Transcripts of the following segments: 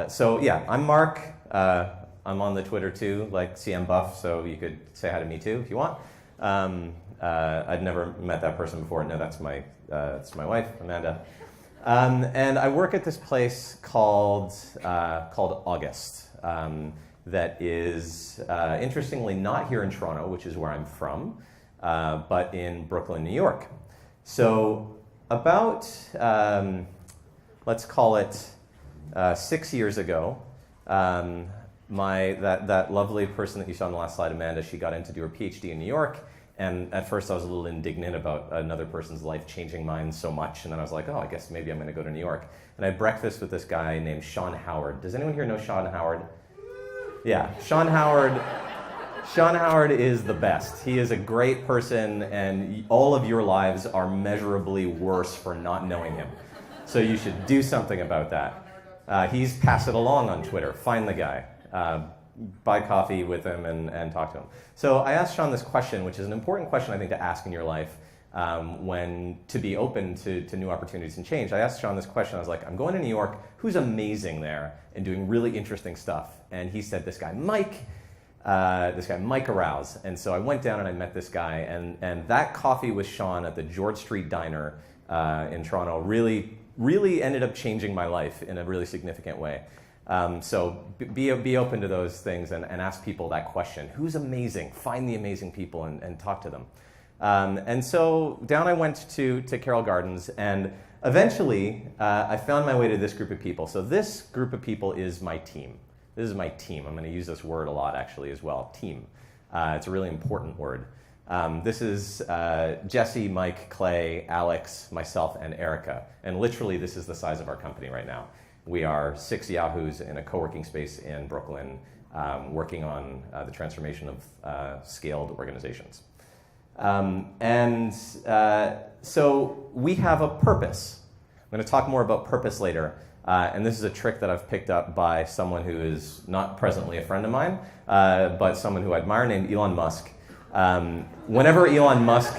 So yeah, I'm Mark. I'm on the Twitter too, like CM Buff, so you could say hi to me too if you want. I'd never met that person before. No, that's my wife, Amanda. And I work at this place called August. That is, interestingly, not here in Toronto, which is where I'm from, but in Brooklyn, New York. So about, let's call it 6 years ago, that lovely person that you saw on the last slide, Amanda, she got in to do her PhD in New York. And at first I was a little indignant about another person's life changing mine so much. And then I was like, oh, I guess maybe I'm going to go to New York. And I had breakfast with this guy named Sean Howard. Does anyone here know Sean Howard? Yeah, Sean Howard. Sean Howard is the best. He is a great person, and all of your lives are measurably worse for not knowing him. So you should do something about that. He's Pass It Along on Twitter. Find the guy. Buy coffee with him and talk to him. So I asked Sean this question, which is an important question I think to ask in your life when to be open to new opportunities and change. I asked Sean this question. I was like, I'm going to New York. Who's amazing there and doing really interesting stuff? And he said, this guy Mike Arouse. And so I went down and I met this guy. And that coffee with Sean at the George Street Diner in Toronto really ended up changing my life in a really significant way. So be open to those things and ask people that question. Who's amazing? Find the amazing people and talk to them. And so down I went to Carroll Gardens, and eventually I found my way to this group of people. So this group of people is my team. This is my team. I'm going to use this word a lot actually as well, team. It's a really important word. This is Jesse, Mike, Clay, Alex, myself, and Erica. And literally this is the size of our company right now. We are 6 Yahoos in a co-working space in Brooklyn working on the transformation of scaled organizations. So we have a purpose. I'm going to talk more about purpose later. And this is a trick that I've picked up by someone who is not presently a friend of mine, but someone who I admire named Elon Musk. Whenever Elon Musk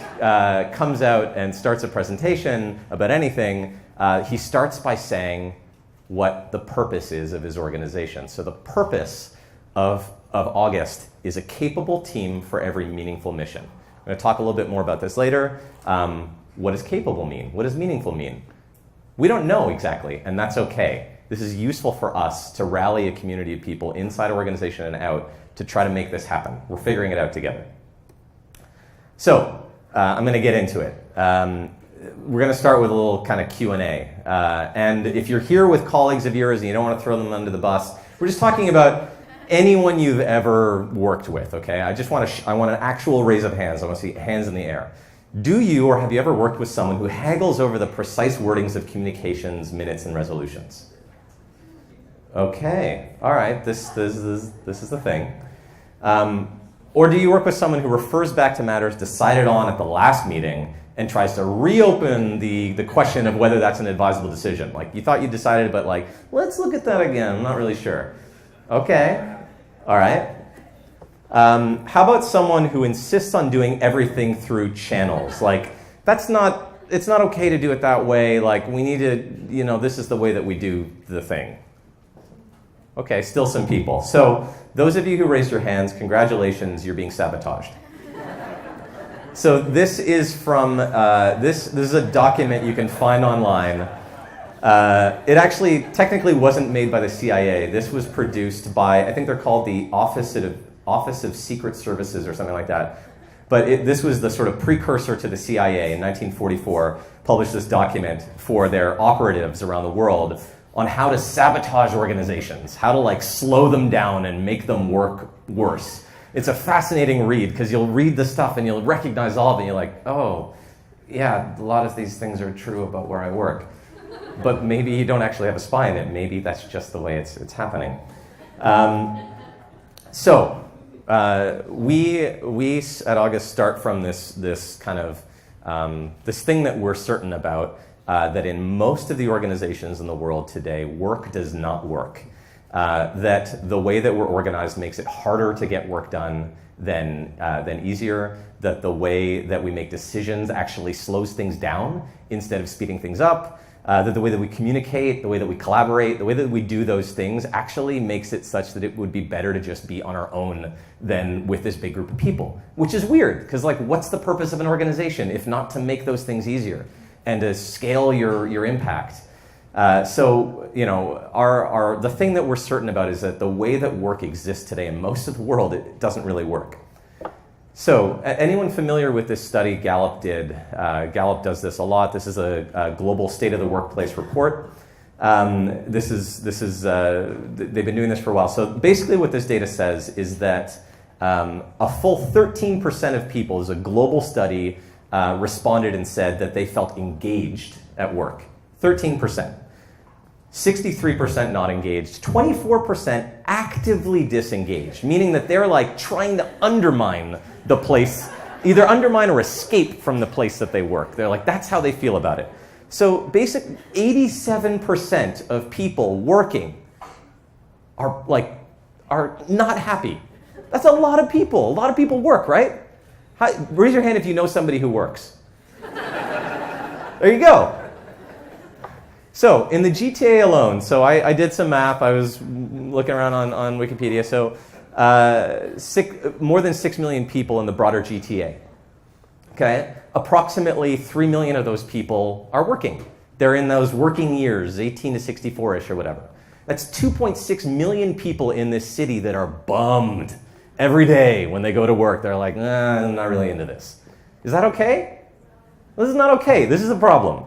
comes out and starts a presentation about anything, he starts by saying what the purpose is of his organization. So the purpose of August is a capable team for every meaningful mission. I'm going to talk a little bit more about this later. What does capable mean? What does meaningful mean? We don't know exactly, and that's okay. This is useful for us to rally a community of people inside our organization and out to try to make this happen. We're figuring it out together. So I'm going to get into it. We're going to start with a little kind of Q&A. And if you're here with colleagues of yours and you don't want to throw them under the bus, we're just talking about anyone you've ever worked with, okay? I want an actual raise of hands. I want to see hands in the air. Do you or have you ever worked with someone who haggles over the precise wordings of communications, minutes, and resolutions? Okay, all right, this is the thing. Or do you work with someone who refers back to matters decided on at the last meeting and tries to reopen the question of whether that's an advisable decision? Like, you thought you decided, but like, let's look at that again, I'm not really sure. Okay, all right. How about someone who insists on doing everything through channels? Like, it's not okay to do it that way, like, we need to, this is the way that we do the thing. Okay, still some people. So those of you who raised your hands, congratulations, you're being sabotaged. So this is from, this is a document you can find online. It actually technically wasn't made by the CIA. This was produced by, I think they're called the Office of Secret Services or something like that. But this was the sort of precursor to the CIA in 1944, published this document for their operatives around the world on how to sabotage organizations, how to like slow them down and make them work worse. It's a fascinating read because you'll read the stuff and you'll recognize all of it and you're like, oh, yeah, a lot of these things are true about where I work. But maybe you don't actually have a spy in it. Maybe that's just the way it's happening. So we at August start from this kind of this thing that we're certain about, that in most of the organizations in the world today, work does not work. That the way that we're organized makes it harder to get work done than easier. That the way that we make decisions actually slows things down instead of speeding things up. That the way that we communicate, the way that we collaborate, the way that we do those things actually makes it such that it would be better to just be on our own than with this big group of people. Which is weird, because like, what's the purpose of an organization if not to make those things easier and to scale your impact? So, you know, the thing that we're certain about is that the way that work exists today in most of the world, it doesn't really work. So, anyone familiar with this study Gallup did? Gallup does this a lot. This is a global state of the workplace report. They've been doing this for a while. So basically what this data says is that a full 13% of people, as a global study, responded and said that they felt engaged at work. 13%. 63% not engaged, 24% actively disengaged, meaning that they're like trying to undermine the place, either undermine or escape from the place that they work. They're like, that's how they feel about it. So basically 87% of people working are not happy. That's a lot of people. A lot of people work, right? Raise your hand if you know somebody who works. There you go. So in the GTA alone, so I did some math. I was looking around on Wikipedia. So more than 6 million people in the broader GTA. Okay, approximately 3 million of those people are working. They're in those working years, 18 to 64-ish or whatever. That's 2.6 million people in this city that are bummed every day when they go to work. They're like, nah, I'm not really into this. Is that okay? This is not okay. This is a problem.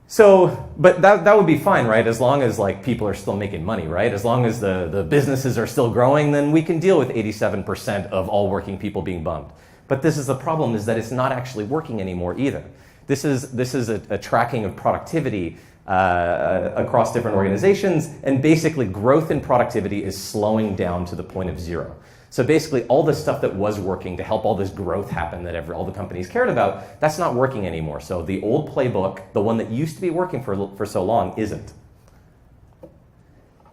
So, but that would be fine, right? As long as like people are still making money, right? As long as the businesses are still growing, then we can deal with 87% of all working people being bummed. But this is the problem, is that it's not actually working anymore either. This is a tracking of productivity across different organizations, and basically growth in productivity is slowing down to the point of zero. So basically all the stuff that was working to help all this growth happen that all the companies cared about, that's not working anymore. So the old playbook, the one that used to be working for so long, isn't.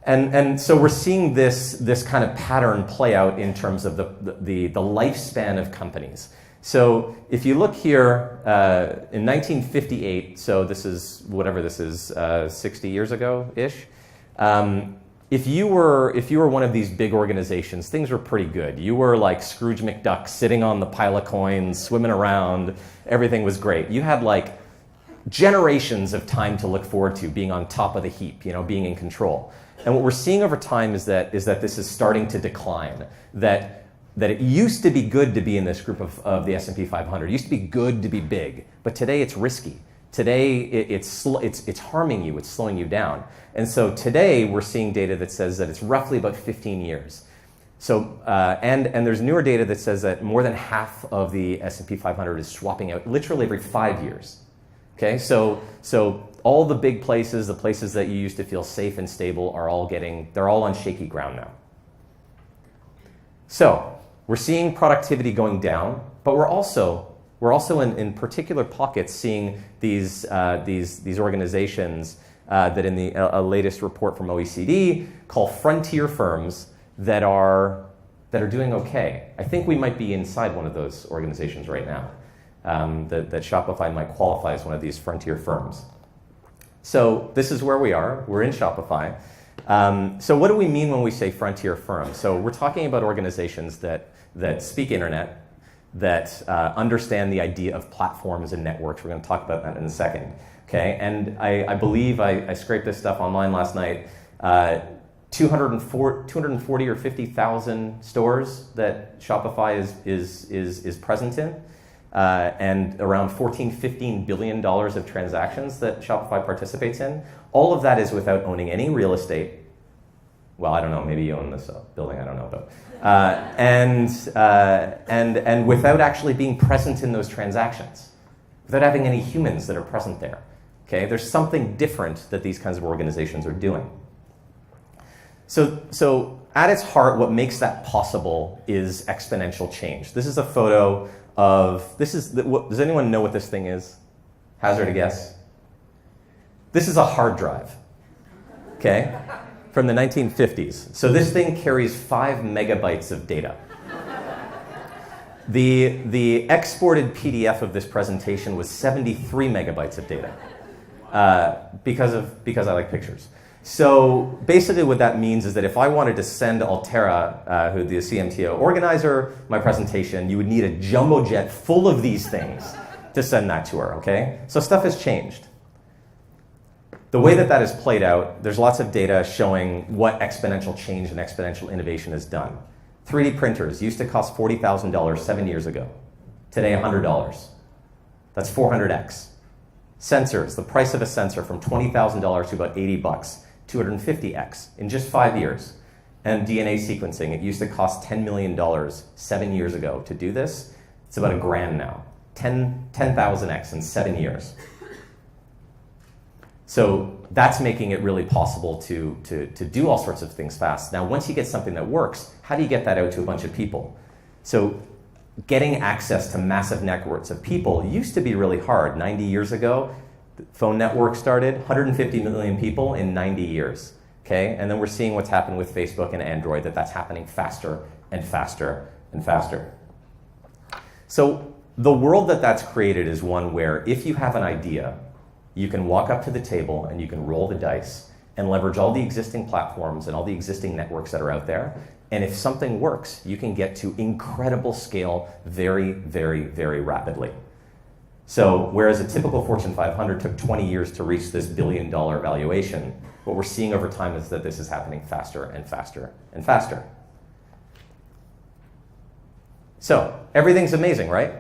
And so we're seeing this kind of pattern play out in terms of the lifespan of companies. So if you look here, in 1958, so this is, whatever this is, 60 years ago-ish, if you were one of these big organizations, things were pretty good. You were like Scrooge McDuck sitting on the pile of coins, swimming around, everything was great. You had like generations of time to look forward to being on top of the heap, you know, being in control. And what we're seeing over time is that this is starting to decline, that it used to be good to be in this group of the S&P 500. It used to be good to be big, but today it's risky. Today it's harming you, it's slowing you down. And so today we're seeing data that says that it's roughly about 15 years. So and there's newer data that says that more than half of the S&P 500 is swapping out literally every 5 years. Okay, so all the big places, the places that you used to feel safe and stable, they're all on shaky ground now. So we're seeing productivity going down, but we're also in particular pockets seeing these organizations that in the latest report from OECD call frontier firms that are doing okay. I think we might be inside one of those organizations right now. That Shopify might qualify as one of these frontier firms. So this is where we are. We're in Shopify. So what do we mean when we say frontier firms? So we're talking about organizations that speak internet, that understand the idea of platforms and networks. We're going to talk about that in a second. Okay, and I believe I scraped this stuff online last night. 240 or 50,000 stores that Shopify is present in, and around $14-15 billion of transactions that Shopify participates in. All of that is without owning any real estate. Well, I don't know. Maybe you own this building. I don't know though. And without actually being present in those transactions, without having any humans that are present there. Okay, there's something different that these kinds of organizations are doing. So at its heart, what makes that possible is exponential change. This is a photo of, does anyone know what this thing is? Hazard a guess? This is a hard drive, okay, from the 1950s. So this thing carries 5 megabytes of data. The exported PDF of this presentation was 73 megabytes of data because I like pictures. So basically what that means is that if I wanted to send Altera, who the CMTO organizer, my presentation, you would need a jumbo jet full of these things to send that to her, okay? So stuff has changed. The way that that is played out, there's lots of data showing what exponential change and exponential innovation has done. 3D printers used to cost $40,000 7 years ago. Today, $100. That's 400x. Sensors, the price of a sensor from $20,000 to about $80, 250x in just 5 years. And DNA sequencing, it used to cost $10 million 7 years ago to do this. It's about $1,000 now. 10,000x in 7 years. So that's making it really possible to do all sorts of things fast. Now, once you get something that works, how do you get that out to a bunch of people? So getting access to massive networks of people used to be really hard. 90 years ago, the phone network started, 150 million people in 90 years. Okay? And then we're seeing what's happened with Facebook and Android, that's happening faster and faster and faster. So the world that's created is one where if you have an idea, you can walk up to the table and you can roll the dice and leverage all the existing platforms and all the existing networks that are out there. And if something works, you can get to incredible scale very, very, very rapidly. So whereas a typical Fortune 500 took 20 years to reach this billion-dollar valuation, what we're seeing over time is that this is happening faster and faster and faster. So everything's amazing, right?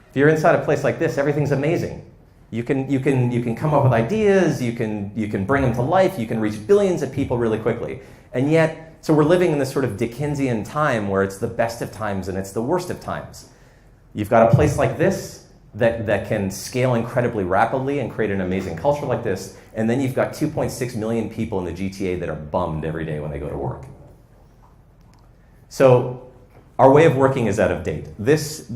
If you're inside a place like this, everything's amazing. You can come up with ideas, you can bring them to life, you can reach billions of people really quickly. And yet, so we're living in this sort of Dickensian time where it's the best of times and it's the worst of times. You've got a place like this that can scale incredibly rapidly and create an amazing culture like this, and then you've got 2.6 million people in the GTA that are bummed every day when they go to work. So our way of working is out of date. This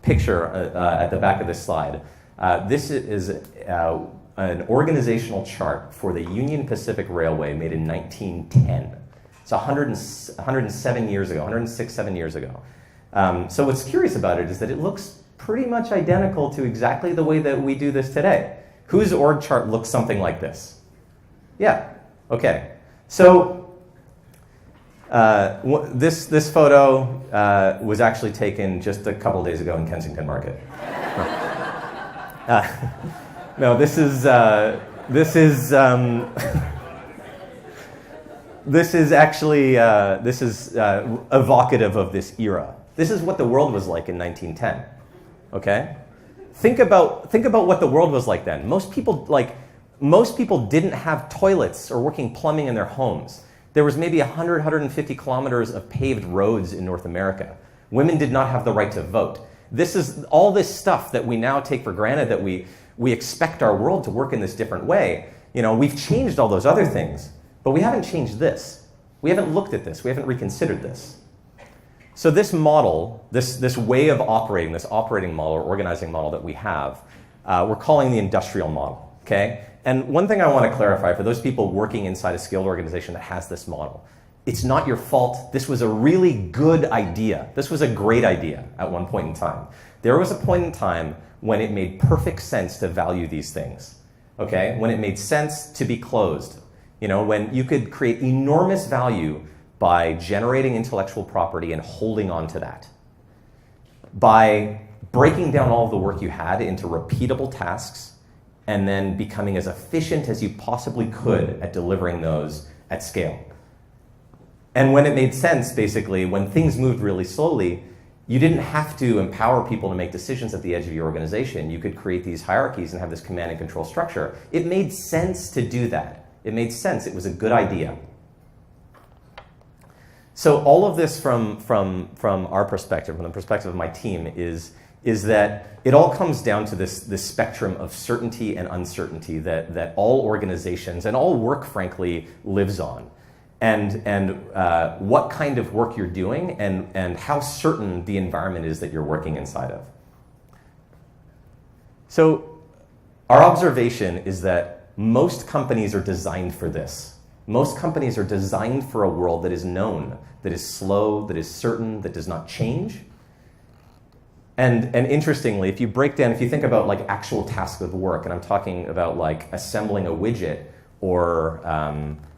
picture at the back of this slide, this is an organizational chart for the Union Pacific Railway made in 1910. It's 107 years ago, 106, 7 years ago. So what's curious about it is that it looks pretty much identical to exactly the way that we do this today. Whose org chart looks something like this? Yeah, okay. So this photo was actually taken just a couple days ago in Kensington Market. No, this is evocative of this era. This is what the world was like in 1910. Okay, think about what the world was like then. Most people didn't have toilets or working plumbing in their homes. There was maybe 100, 150 kilometers of paved roads in North America. Women did not have the right to vote. This is all this stuff that we now take for granted, that we expect our world to work in this different way. You know, we've changed all those other things, but we haven't changed this. We haven't looked at this. We haven't reconsidered this. So this model, this way of operating, this operating model or organizing model that we have, we're calling the industrial model, okay? And one thing I want to clarify for those people working inside a skilled organization that has this model, it's not your fault. This was a really good idea. This was a great idea at one point in time. There was a point in time when it made perfect sense to value these things, okay? When it made sense to be closed. You know, when you could create enormous value by generating intellectual property and holding on to that. By breaking down all of the work you had into repeatable tasks and then becoming as efficient as you possibly could at delivering those at scale. And when it made sense, basically, when things moved really slowly, you didn't have to empower people to make decisions at the edge of your organization. You could create these hierarchies and have this command and control structure. It made sense to do that. It made sense. It was a good idea. So all of this from our perspective, from the perspective of my team, is that it all comes down to this spectrum of certainty and uncertainty that all organizations and all work, frankly, lives on. and what kind of work you're doing and how certain the environment is that you're working inside of. So our observation is that most companies are designed for this. Most companies are designed for a world that is known, that is slow, that is certain, that does not change. And interestingly, if you break down, if you think about like actual tasks of work, and I'm talking about like assembling a widget or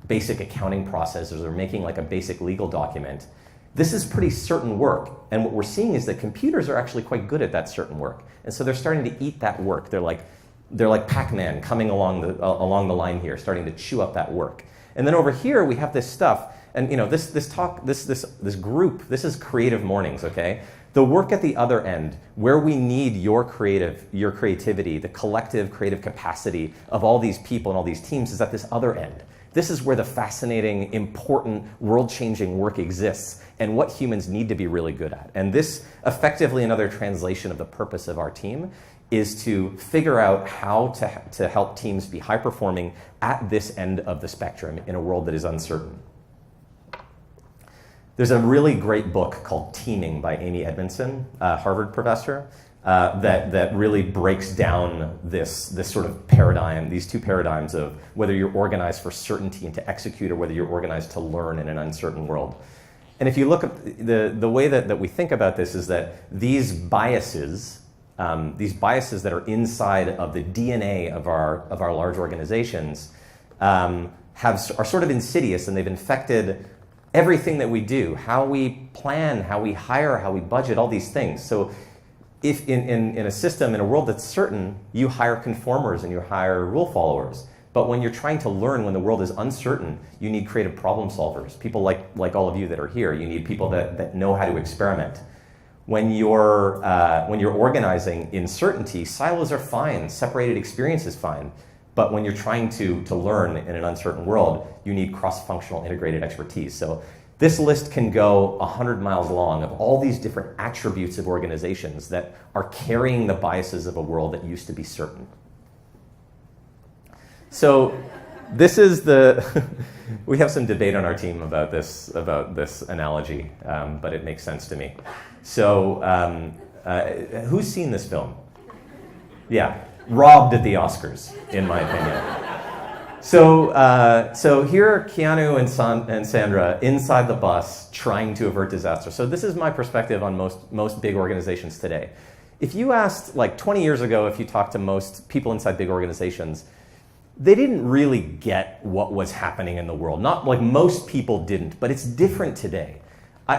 basic accounting processes or making like a basic legal document, this is pretty certain work. And what we're seeing is that computers are actually quite good at that certain work. And so they're starting to eat that work. They're like Pac-Man coming along the line here, starting to chew up that work. And then over here we have this stuff, and you know, this group, this is CreativeMornings, okay? The work at the other end, where we need your creativity, the collective creative capacity of all these people and all these teams is at this other end. This is where the fascinating, important, world-changing work exists and what humans need to be really good at. And this, effectively another translation of the purpose of our team, is to figure out how to help teams be high-performing at this end of the spectrum in a world that is uncertain. There's a really great book called Teaming by Amy Edmondson, a Harvard professor, that really breaks down this sort of paradigm, these two paradigms of whether you're organized for certainty and to execute or whether you're organized to learn in an uncertain world. And if you look at the way that we think about this is that these biases that are inside of the DNA of our large organizations are sort of insidious, and they've infected everything that we do, how we plan, how we hire, how we budget, all these things. So if in a system, in a world that's certain, you hire conformers and you hire rule followers. But when you're trying to learn, when the world is uncertain, you need creative problem solvers, people like all of you that are here. You need people that know how to experiment. When you're organizing in certainty, silos are fine, separated experience is fine. But when you're trying to learn in an uncertain world, you need cross-functional integrated expertise. So this list can go 100 miles long of all these different attributes of organizations that are carrying the biases of a world that used to be certain. So this is we have some debate on our team about this analogy, but it makes sense to me. So who's seen this film? Yeah. Robbed at the Oscars, in my opinion. So here are Keanu and Sandra inside the bus trying to avert disaster. So this is my perspective on most big organizations today. If you asked, like 20 years ago, if you talked to most people inside big organizations, they didn't really get what was happening in the world. Not like most people didn't, but it's different today.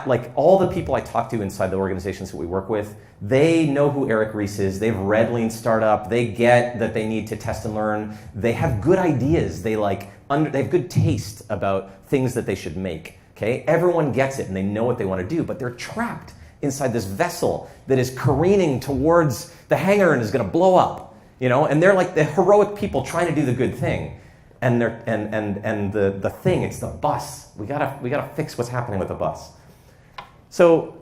Like all the people I talk to inside the organizations that we work with, they know who Eric Ries is. They've read Lean Startup. They get that they need to test and learn. They have good ideas. They have good taste about things that they should make. Okay, everyone gets it and they know what they want to do, but they're trapped inside this vessel that is careening towards the hangar and is going to blow up. You know, and they're like the heroic people trying to do the good thing, and the thing, it's the bus. We gotta fix what's happening with the bus. So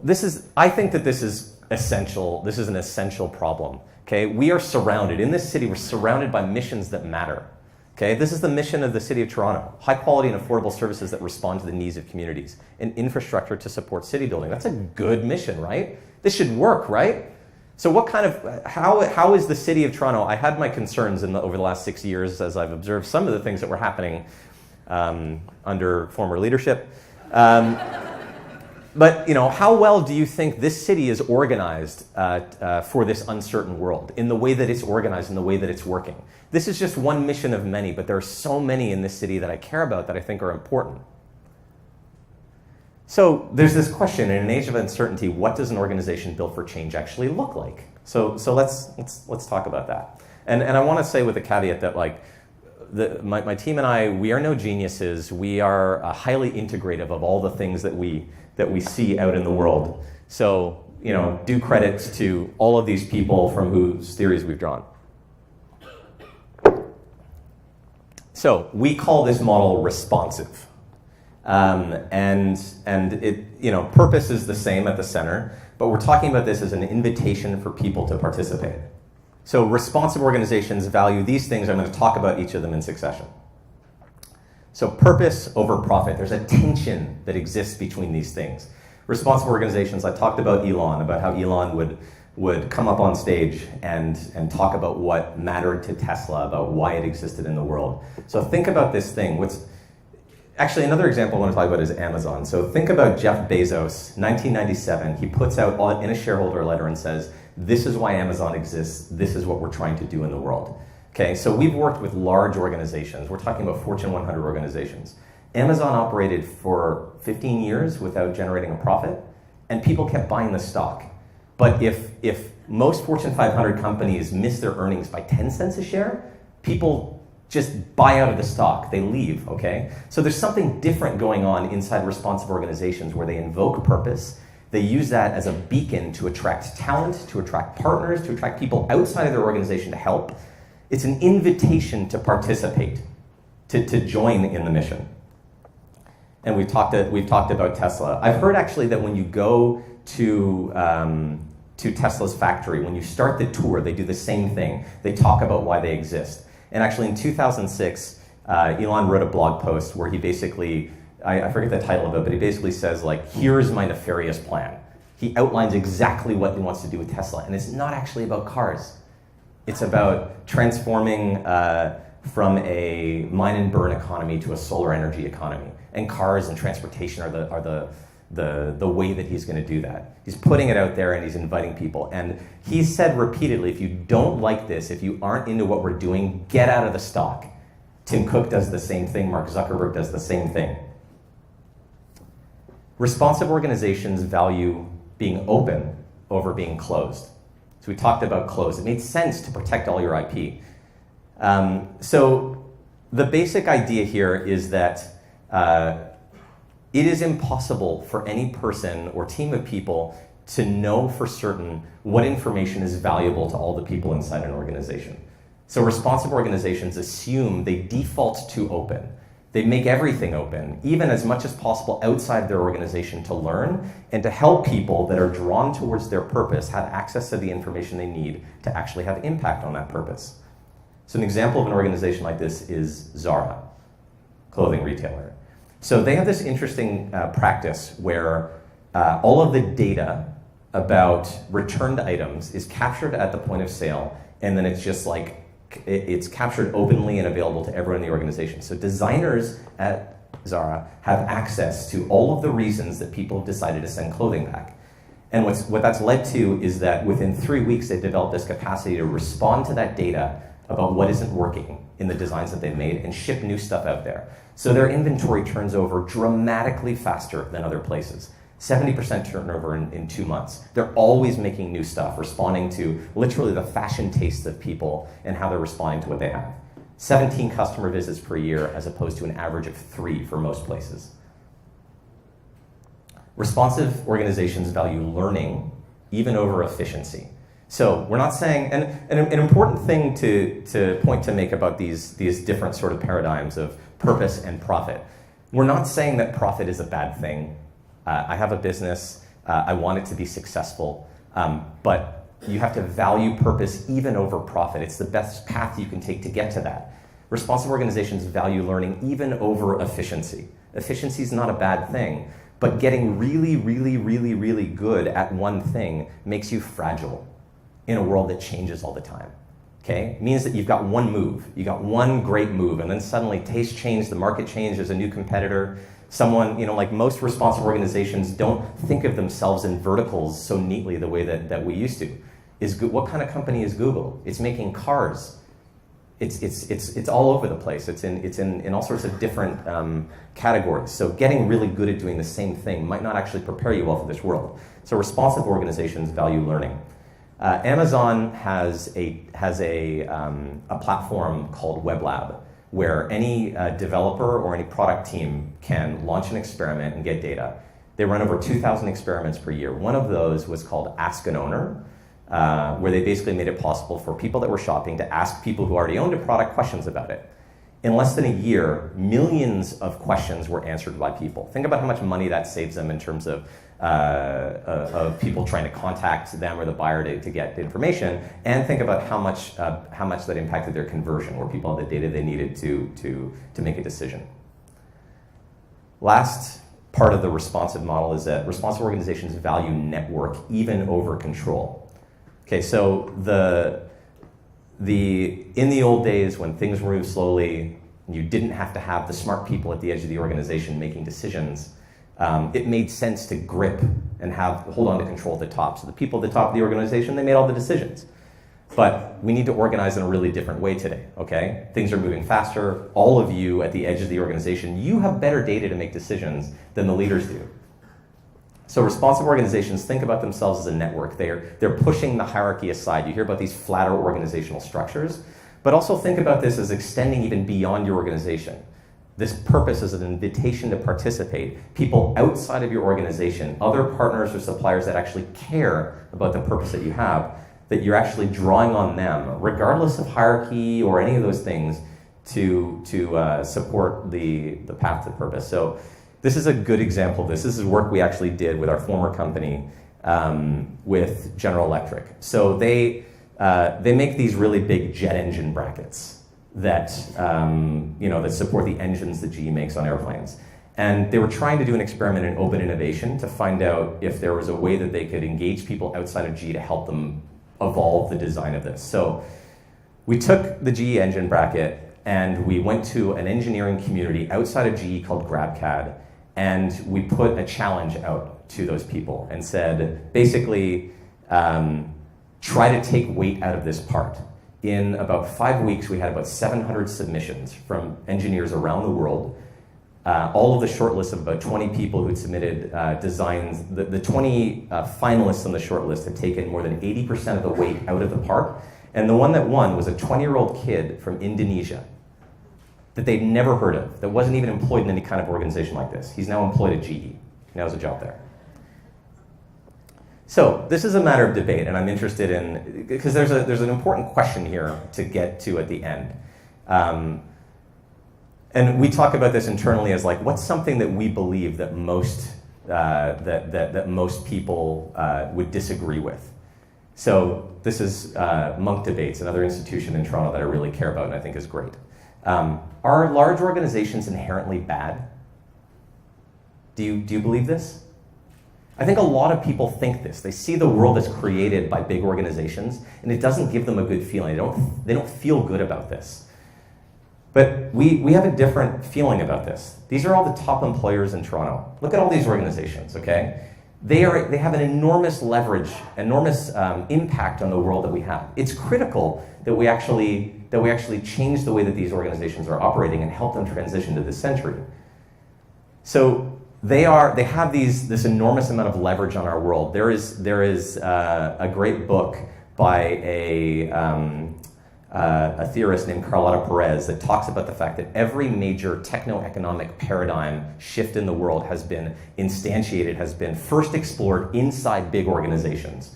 I think that this is essential. This is an essential problem. Okay, we are surrounded in this city. We're surrounded by missions that matter. Okay, this is the mission of the City of Toronto: high quality and affordable services that respond to the needs of communities, and infrastructure to support city building. That's a good mission, right? This should work, right? So what kind of how is the City of Toronto? I had my concerns over the last 6 years as I've observed some of the things that were happening under former leadership. But how well do you think this city is organized for this uncertain world, in the way that it's organized, in the way that it's working? This is just one mission of many, but there are so many in this city that I care about that I think are important. So there's this question: in an age of uncertainty, what does an organization built for change actually look like? So let's talk about that. And I want to say with a caveat that my team and I, we are no geniuses. We are highly integrative of all the things that we see out in the world. So, due credits to all of these people from whose theories we've drawn. So we call this model responsive. And it, purpose is the same at the center, but we're talking about this as an invitation for people to participate. So responsive organizations value these things. I'm going to talk about each of them in succession. So purpose over profit. There's a tension that exists between these things. Responsible organizations, I talked about Elon, about how Elon would come up on stage and talk about what mattered to Tesla, about why it existed in the world. So think about this thing. Actually, another example I want to talk about is Amazon. So think about Jeff Bezos, 1997. He puts out in a shareholder letter and says, this is why Amazon exists. This is what we're trying to do in the world. Okay, so we've worked with large organizations. We're talking about Fortune 100 organizations. Amazon operated for 15 years without generating a profit, and people kept buying the stock. But if most Fortune 500 companies miss their earnings by 10 cents a share, people just buy out of the stock. They leave, okay? So there's something different going on inside responsive organizations where they invoke purpose. They use that as a beacon to attract talent, to attract partners, to attract people outside of their organization to help. It's an invitation to participate, to join in the mission. And we've talked about Tesla. I've heard actually that when you go to Tesla's factory, when you start the tour, they do the same thing. They talk about why they exist. And actually in 2006, Elon wrote a blog post where he basically, I forget the title of it, but he basically says, like, here's my nefarious plan. He outlines exactly what he wants to do with Tesla. And it's not actually about cars. It's about transforming from a mine and burn economy to a solar energy economy. And cars and transportation are the way that he's going to do that. He's putting it out there and he's inviting people. And he's said repeatedly, if you don't like this, if you aren't into what we're doing, get out of the stock. Tim Cook does the same thing. Mark Zuckerberg does the same thing. Responsive organizations value being open over being closed. So we talked about close. It made sense to protect all your IP. So the basic idea here is that it is impossible for any person or team of people to know for certain what information is valuable to all the people inside an organization. So responsive organizations assume they default to open. They make everything open, even as much as possible outside their organization to learn and to help people that are drawn towards their purpose have access to the information they need to actually have impact on that purpose. So an example of an organization like this is Zara, clothing retailer. So they have this interesting practice where all of the data about returned items is captured at the point of sale, and then it's just like, it's captured openly and available to everyone in the organization. So designers at Zara have access to all of the reasons that people have decided to send clothing back. And what that's led to is that within 3 weeks, they've developed this capacity to respond to that data about what isn't working in the designs that they've made and ship new stuff out there. So their inventory turns over dramatically faster than other places. 70% turnover in 2 months. They're always making new stuff, responding to literally the fashion tastes of people and how they're responding to what they have. 17 customer visits per year as opposed to an average of 3 for most places. Responsive organizations value learning even over efficiency. So we're not saying, and an important thing to make about these different sort of paradigms of purpose and profit. We're not saying that profit is a bad thing. I have a business, I want it to be successful, but you have to value purpose even over profit. It's the best path you can take to get to that. Responsive organizations value learning even over efficiency. Efficiency is not a bad thing, but getting really, really, really, really good at one thing makes you fragile in a world that changes all the time. Okay? It means that you've got one move, you got one great move, and then suddenly taste changed, the market changed, there's a new competitor. Someone, like most responsive organizations don't think of themselves in verticals so neatly the way that we used to. What kind of company is Google? It's making cars. It's all over the place. It's in all sorts of different categories. So getting really good at doing the same thing might not actually prepare you well for this world. So responsive organizations value learning. Amazon has a platform called WebLab, where any developer or any product team can launch an experiment and get data. They run over 2,000 experiments per year. One of those was called Ask an Owner, where they basically made it possible for people that were shopping to ask people who already owned a product questions about it. In less than a year, millions of questions were answered by people. Think about how much money that saves them in terms of people trying to contact them or the buyer to get the information, and think about how much that impacted their conversion, where people had the data they needed to make a decision. last part of the responsive model is that responsive organizations value network even over control. Okay, so in the old days when things moved slowly, you didn't have to have the smart people at the edge of the organization making decisions. It made sense to grip and hold on to control at the top. So the people at the top of the organization, they made all the decisions. But we need to organize in a really different way today, okay? Things are moving faster. All of you at the edge of the organization, you have better data to make decisions than the leaders do. So responsive organizations think about themselves as a network. They're pushing the hierarchy aside. You hear about these flatter organizational structures, but also think about this as extending even beyond your organization. This purpose is an invitation to participate. People outside of your organization, other partners or suppliers that actually care about the purpose that you have, that you're actually drawing on them, regardless of hierarchy or any of those things, to support the path to purpose. So this is a good example of this. This is work we actually did with our former company with General Electric. So they make these really big jet engine brackets that that support the engines that GE makes on airplanes. And they were trying to do an experiment in open innovation to find out if there was a way that they could engage people outside of GE to help them evolve the design of this. So we took the GE engine bracket and we went to an engineering community outside of GE called GrabCAD, and we put a challenge out to those people and said, basically, try to take weight out of this part. In about 5 weeks, we had about 700 submissions from engineers around the world. All of the shortlists of about 20 people who'd submitted designs, the 20 finalists on the shortlist had taken more than 80% of the weight out of the part. And the one that won was a 20-year-old kid from Indonesia that they'd never heard of, that wasn't even employed in any kind of organization like this. He's now employed at GE. He now has a job there. So this is a matter of debate, and I'm interested in, because there's an important question here to get to at the end. And we talk about this internally as like, what's something that we believe that most people would disagree with? So this is Monk Debates, another institution in Toronto that I really care about and I think is great. Are large organizations inherently bad? Do you believe this? I think a lot of people think this. They see the world as created by big organizations, and it doesn't give them a good feeling. They don't feel good about this. But we have a different feeling about this. These are all the top employers in Toronto. Look at all these organizations, okay? They have an enormous leverage, enormous impact on the world that we have. It's critical that we actually change the way that these organizations are operating and help them transition to this century. So they have this enormous amount of leverage on our world. There is a great book by a theorist named Carlota Perez that talks about the fact that every major techno-economic paradigm shift in the world has been instantiated, has been first explored inside big organizations.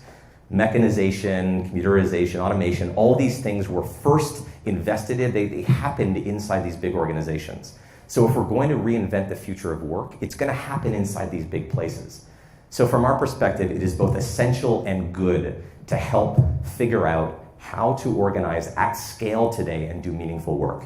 Mechanization, computerization, automation, all these things were first invested in, they happened inside these big organizations. So if we're going to reinvent the future of work, it's going to happen inside these big places. So from our perspective, it is both essential and good to help figure out how to organize at scale today and do meaningful work.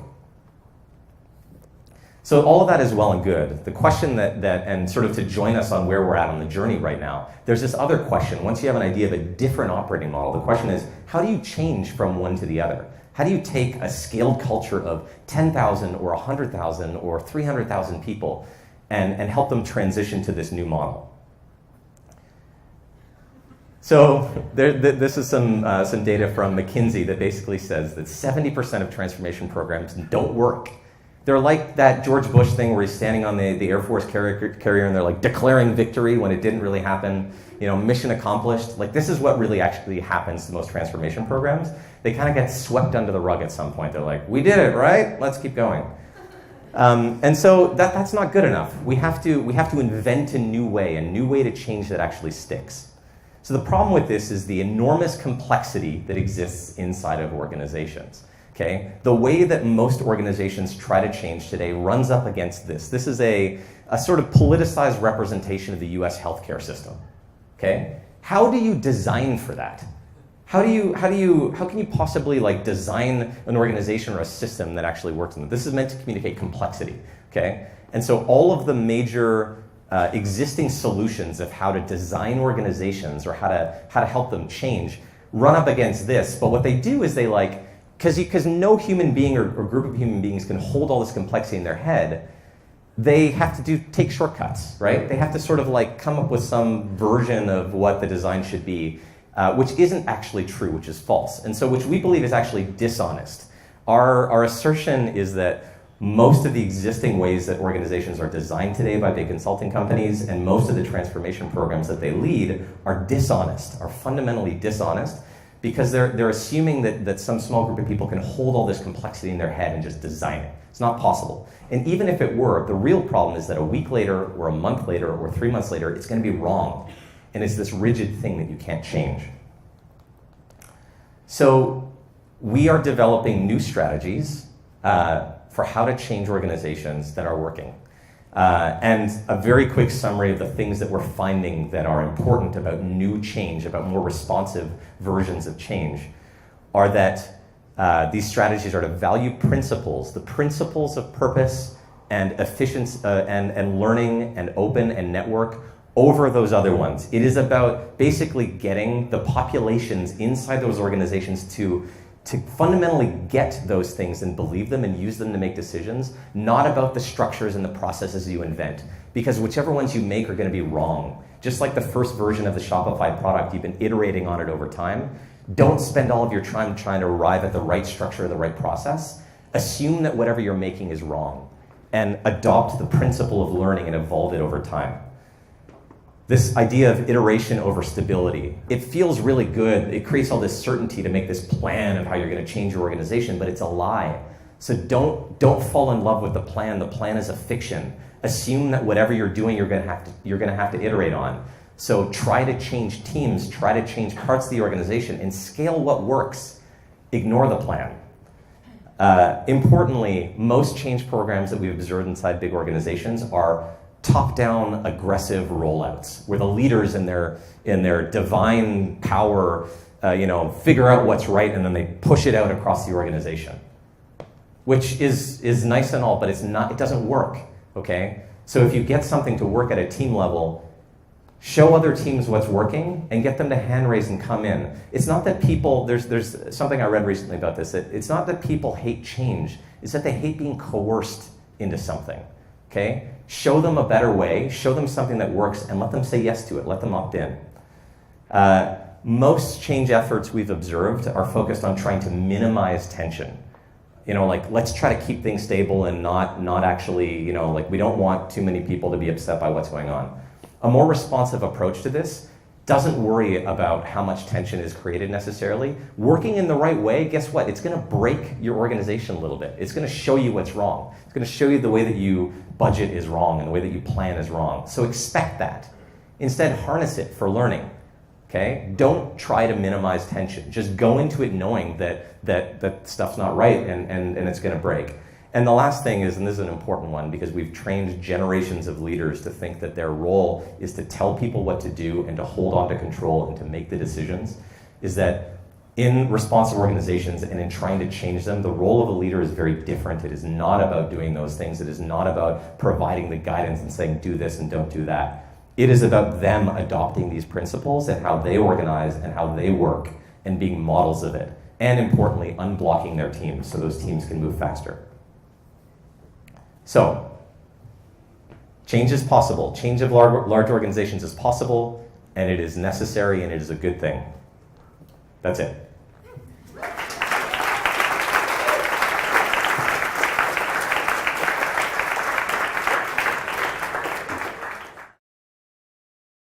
So all of that is well and good. The question and sort of to join us on where we're at on the journey right now, there's this other question. Once you have an idea of a different operating model, the question is, how do you change from one to the other? How do you take a scaled culture of 10,000 or 100,000 or 300,000 people and help them transition to this new model? So this is some data from McKinsey that basically says that 70% of transformation programs don't work. They're like that George Bush thing where he's standing on the Air Force carrier and they're like declaring victory when it didn't really happen. You know, mission accomplished. Like this is what really actually happens to most transformation programs. They kind of get swept under the rug at some point. They're like, we did it, right? Let's keep going. And so that's not good enough. We have to invent a new way to change that actually sticks. So the problem with this is the enormous complexity that exists inside of organizations. Okay? The way that most organizations try to change today runs up against this. This is a sort of politicized representation of the US healthcare system. Okay? How do you design for that? How can you possibly design an organization or a system that actually works in it? This is meant to communicate complexity. Okay? And so all of the major existing solutions of how to design organizations or how to help them change run up against this. But what they do is they because no human being or group of human beings can hold all this complexity in their head, they have to take shortcuts, right? They have to sort of come up with some version of what the design should be, which isn't actually true, which is false. And so which we believe is actually dishonest. Our assertion is that most of the existing ways that organizations are designed today by big consulting companies and most of the transformation programs that they lead are dishonest, are fundamentally dishonest, because they're assuming that some small group of people can hold all this complexity in their head and just design it. It's not possible. And even if it were, the real problem is that a week later or a month later or 3 months later, it's going to be wrong. And it's this rigid thing that you can't change. So we are developing new strategies for how to change organizations that are working. And a very quick summary of the things that we're finding that are important about new change, about more responsive versions of change, are that these strategies are to value principles, the principles of purpose and efficiency and learning and open and network over those other ones. It is about basically getting the populations inside those organizations to fundamentally get those things and believe them and use them to make decisions, not about the structures and the processes you invent. Because whichever ones you make are going to be wrong. Just like the first version of the Shopify product, you've been iterating on it over time. Don't spend all of your time trying to arrive at the right structure or the right process. Assume that whatever you're making is wrong and adopt the principle of learning and evolve it over time. This idea of iteration over stability, it feels really good. It creates all this certainty to make this plan of how you're going to change your organization, but it's a lie. So don't fall in love with the plan. The plan is a fiction. Assume that whatever you're doing, you're going to have to iterate on. So try to change teams, try to change parts of the organization, and scale what works. Ignore the plan. Importantly, most change programs that we've observed inside big organizations are top-down aggressive rollouts, where the leaders in their divine power, figure out what's right and then they push it out across the organization, which is nice and all, but it doesn't work. Okay, so if you get something to work at a team level, show other teams what's working and get them to hand raise and come in. It's not that people, there's something I read recently about this, that it's not that people hate change, it's that they hate being coerced into something. Okay? Show them a better way, show them something that works, and let them say yes to it, let them opt in. Most change efforts we've observed are focused on trying to minimize tension. Let's try to keep things stable and not actually, we don't want too many people to be upset by what's going on. A more responsive approach to this doesn't worry about how much tension is created necessarily. Working in the right way, guess what? It's going to break your organization a little bit. It's going to show you what's wrong. It's going to show you the way that you budget is wrong and the way that you plan is wrong. So expect that. Instead, harness it for learning. Okay? Don't try to minimize tension. Just go into it knowing that stuff's not right and it's going to break. And the last thing is, and this is an important one, because we've trained generations of leaders to think that their role is to tell people what to do and to hold on to control and to make the decisions, is that in responsive organizations and in trying to change them, the role of a leader is very different. It is not about doing those things. It is not about providing the guidance and saying, do this and don't do that. It is about them adopting these principles and how they organize and how they work and being models of it. And importantly, unblocking their teams so those teams can move faster. So, change is possible. Change of large organizations is possible, and it is necessary, and it is a good thing. That's it.